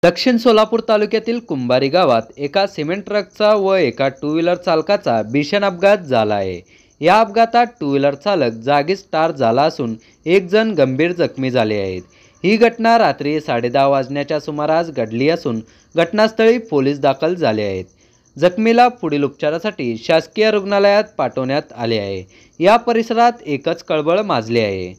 दक्षिण सोलापूर तालुक्यातील कुंभारी गावात एका सिमेंट ट्रकचा व एका टू व्हीलर चालकाचा भीषण अपघात झाला आहे। या अपघातात टू व्हीलर चालक जागीच ठार झाला असून एक जण गंभीर जखमी झाले आहेत। ही घटना रात्री 10:30 वाजण्याच्या सुमारास घडली असून घटनास्थळी पोलीस दाखल झाले आहेत। जखमीला पुढील उपचारासाठी शासकीय रुग्णालयात पाठवण्यात आले आहे। या परिसरात एकच खळबळ माजली आहे।